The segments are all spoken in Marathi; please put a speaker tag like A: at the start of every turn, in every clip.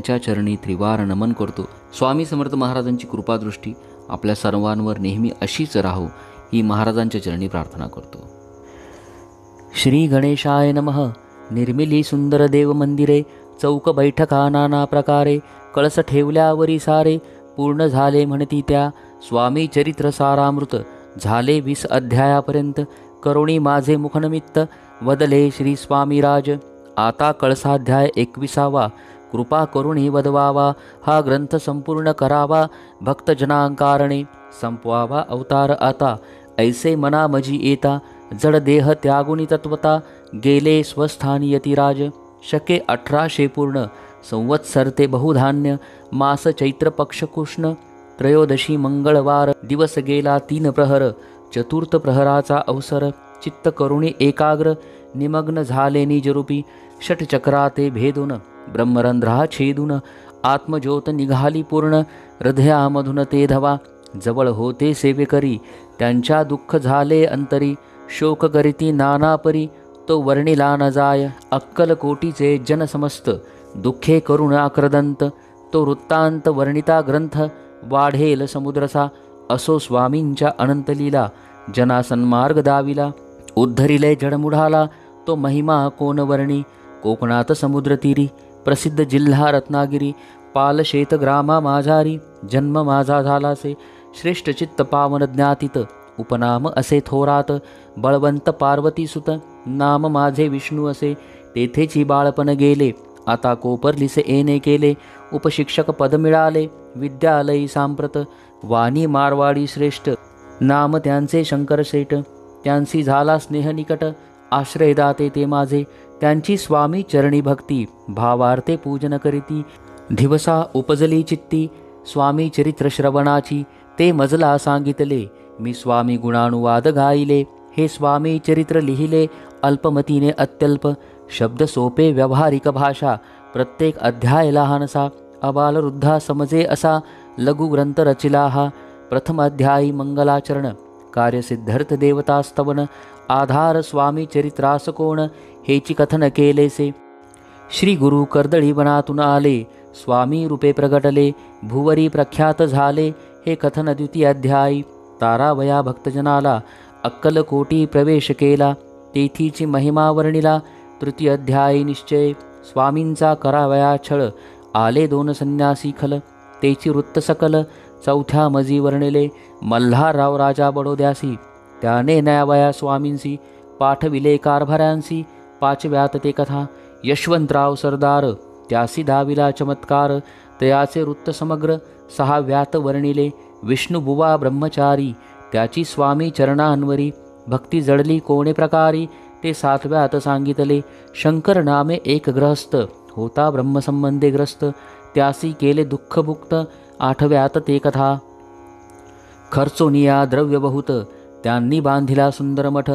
A: त्यांच्या चरणी त्रिवार नमन करतो. स्वामी समर्थ महाराजांची कृपादृष्टी आपल्या सर्वांवर नेहमी अशीच राहो ही महाराजांच्या चरणी प्रार्थना करतो. श्री गणेशाय नमः. निर्मिली सुंदर देव मंदिरे, चौक बैठका नाना प्रकारे, कळस ठेवल्यावरी सारे, पूर्ण झाले म्हणती त्या स्वामी चरित्र सारामृत. झाले 20 अध्यायापर्यंत, करुणी माझे मुखनिमित्त, वदले श्री स्वामीराज. आता कळसाध्याय 21वा, कृपा करुणी वदवावा, हा ग्रंथ संपूर्ण करावा, भक्तजनांकारणे संपवावा अवतार आता. ऐसे मना मजी येता, जड देह त्यागुनी तत्वता, गेले स्वस्थानी यतिराज. शके 1800 पूर्ण, संवत्सर ते बहुधान्य, मास चैत्र पक्ष कृष्ण, त्रयोदशी मंगळवार, दिवस गेला 3 प्रहर, चतुर्थ प्रहराचा अवसर. चित्त करुणी एकाग्र, निमग्न झाले निजरूपी, षटचक्राते भेदून, ब्रह्मरंध्रा छेदून, आत्मज्योत निघाली पूर्ण, हृदयामधून ते धवा. जवळ होते सेवेकरी, त्यांच्या दुःख झाले अंतरी, शोक करीती नानापरी, तो वर्णिला न जाय. अक्कलकोटीचे जन समस्त, दुःखे करुण आक्रदंत, तो वृत्तांत वर्णिता ग्रंथ, वाढेल समुद्रसा. असो स्वामींच्या अनंतलीला, जना सन्मार्ग दाविला, उद्धरिले जडमुढाला, तो महिमा कोण वर्णी. कोकणात समुद्रतीरी, प्रसिद्ध जिल्हा रत्नागिरी, पालशेत ग्रामा माझारी, जन्म माझा झालासे. श्रेष्ठ चित्त पावन ज्ञातीत, उपनाम असे थोरात, बळवंत पार्वती सुत, नाम माझे विष्णू असे. तेथेची बाळपण गेले, आता कोपरलिसे येणे केले, उपशिक्षक पद मिळाले, विद्यालयी सांप्रत. वाणी मारवाडी श्रेष्ठ, नाम त्यांचे शंकरशेठ, त्यांची झाला स्नेह निकट, आश्रयदाते ते माझे. त्यांची स्वामी चरणी भक्ती, भावार्थे पूजन करीती. दिवसा उपजली चित्ती, स्वामी चरित्र श्रवणाची, ते मजला सांगितले, मी स्वामी गुणानुवाद गायले. हे स्वामी चरित्र लिहिले, अल्पमतीने अत्यल्प, शब्द सोपे व्यावहारिक भाषा, प्रत्येक अध्याय लहानसा, अबालवृद्धा समजे असा, लघुग्रंथ रचिला हा. प्रथम अध्यायी मंगलाचरण, कार्यसिद्धार्थ देवतास्तवन, आधार स्वामी चरित्रास कोण, हेची कथन केलेसे. श्री गुरु कर्दळी वनातून आले, स्वामी रूपे प्रगटले, भुवरी प्रख्यात झाले, हे कथन द्वितीय अध्यायी. तारावया भक्तजनाला, अक्कलकोटी प्रवेश केला, तेथीची महिमा वर्णिला. तृतीय अध्यायी निश्चय, स्वामींचा करावया छळ, आले 2 संन्यासी खल, तेची वृत्त सकल. चौथ्या मजी वर्णिले, मल्हारराव राजा बडोद्यासी, त्याने न्यावया स्वामींसी, पाठविले कारभाऱ्यांसी. पाचव्यात ते कथा, यशवंतराव सरदार, त्यासी दाविला चमत्कार, तयाचे वृत्त समग्र. सहाव्यात वर्णिले, विष्णुबुवा ब्रह्मचारी, त्याची स्वामी चरणांवरी, भक्ती जडली कोणे प्रकारी, ते 7व्यात सांगितले. शंकर नामे एक ग्रहस्थ, होता ब्रह्मसंबंधे ग्रस्त, त्यासी केले दुःखभुक्त. 8व्यात ते कथा, खर्चोनिया द्रव्य बहुत, त्यांनी बांधिला सुंदर मठ,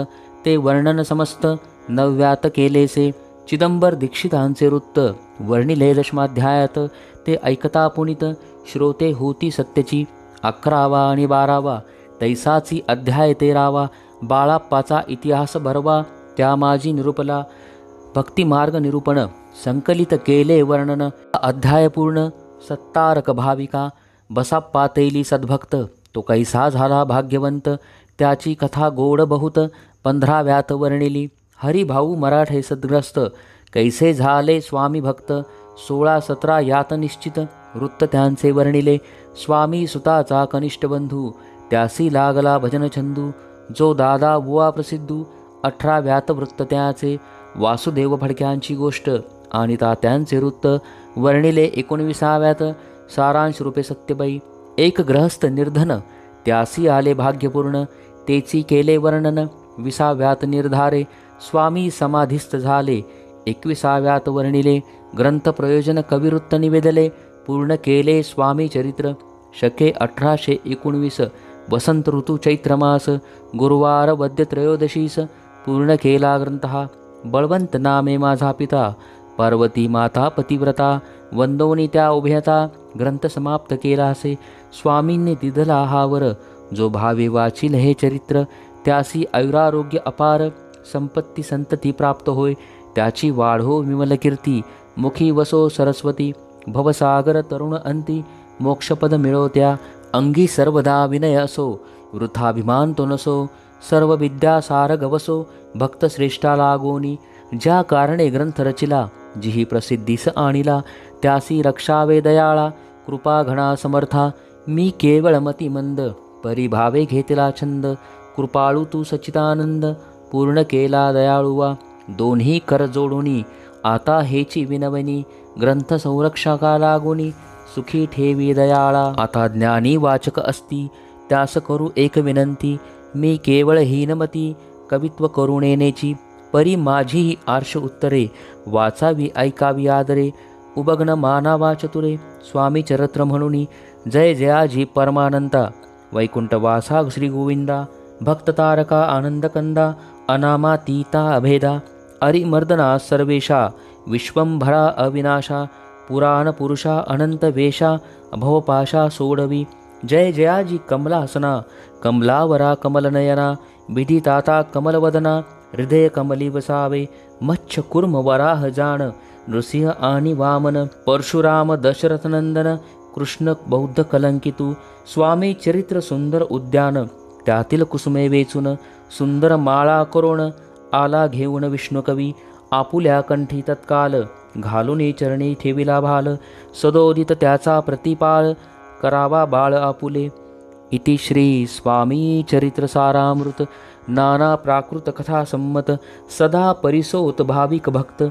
A: ते वर्णन समस्त. 9व्यात केलेसे, चिदंबर दीक्षितांचे वृत्त, वर्णिले 10माध्यायात, ते ऐकता पुनित, श्रोते होती सत्यची. 11वा आणि 12वा, तैसाची अध्याय 13वा, बाळाप्पाचा इतिहास भरवा, त्या माझी निरूपला. भक्तिमार्ग निरूपण, संकलित केले वर्णन. अध्याय पूर्ण, सत्तारक भाविका, बसाप्पा तैली सद्भक्त, तो कैसा झाला भाग्यवंत, त्याची कथा गोड बहुत. 15व्यात वर्णिली, हरिभाऊ मराठे सद्ग्रस्त, कैसे झाले स्वामी भक्त. 16-17 यात निश्चित, वृत्त त्यांचे वर्णिले. स्वामी सुताचा कनिष्ठ बंधू, त्यासी लागला भजनछंदू, जो दादा बुवा प्रसिद्धू. 18व्यात वृत्त त्याचे, वासुदेव फडक्यांची गोष्ट, आणि तात्यांचे वृत्त वर्णिले. 19व्यात सारांश रूपे सत्यबाई, एक गृहस्थ निर्धन, त्यासी आले भाग्यपूर्ण, तेची केले वर्णन. 20व्यात निर्धारे, स्वामी समाधिस्थ झाले. 21व्यात वर्णिले, ग्रंथ प्रयोजन कविवृत्त निवेदले, पूर्ण केले स्वामी चरित्र. शके 1819, वसंत ऋतू चैत्रमास, गुरुवार वद्य त्रयोदशीस, पूर्ण केला ग्रंथ हा. बळवंत नामे माझा पिता, पार्वती माता पतिव्रता, वंदोनी त्या उभयता, ग्रंथ समाप्त केलासे. स्वामींनी दिधला हा वर, जो भावे वाचिल हे चरित्र, त्यासी आयुरारोग्य अपार, संपत्ती संतती प्राप्त होय, त्याची वाढो विमल कीर्ती, मुखी वसो सरस्वती. भवसागर तरुण अंती मोक्षपद मिळवत्या अंगी सर्वदा विनय असो वृथाभिमान तो नसो सर्व विद्यासार गवसो भक्त श्रेष्ठा लागोनी ज्या कारणे ग्रंथ रचिला जिही प्रसिद्धीस आणिला त्यासी रक्षावे दयाळा कृपा घणा समर्था मी केवळ मतिमंद परिभावे घेतला छंद कृपाळू तू सच्चिदानंद पूर्ण केला दयाळुवा दोन्ही कर जोडुनी आता हेची विनवणी ग्रंथ संरक्षका लागोनी सुखी ठेवी दयाळा आता ज्ञानी वाचक असती त्यास करू एक विनंती मी केवळ हीनमती कवित्व करुणेनेची परी माझी आर्ष उत्तरे वाचावी ऐकावी आदरे उबग्न मानावा चतुरे स्वामी चरित्र म्हणूनी जय जयाजी परमानंता वैकुंठवासा श्री गोविंदा भक्त तारका आनंदकंदा अनामातीता अभेदा अरिमर्दना सर्वेशा विश्वंभरा अविनाशा पुराण पुरुषा अनंत वेशा भवपाशा सोडवी जय जयाजी कमलासना कमलावरा कमलनयना विधिताता कमलवदना हृदय कमली वसावे मच्छ कुर्म वराह जाण नृसिंह आणि वामन परशुराम दशरथनंदन कृष्ण बौद्ध कलंकितू स्वामी चरित्र सुंदर उद्यान त्यातील कुसुमे वेचून सुंदर माळा करोण आला घेऊन विष्णुकवी आपुल्या कंठी तत्काल घालून चरणी ठेविला भाल सदोदित त्याचा प्रतिपाळ करावा बाळ आपुले इति श्री स्वामी चरित्र सारामृत नाना प्राकृत कथा संमत सदा परिसोत भाविक भक्त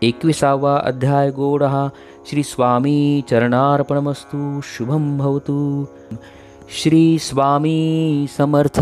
A: 21वा अध्याय गोडहा श्री स्वामी चरणार्पणमस्तु शुभम भवतु श्री स्वामी समर्थ।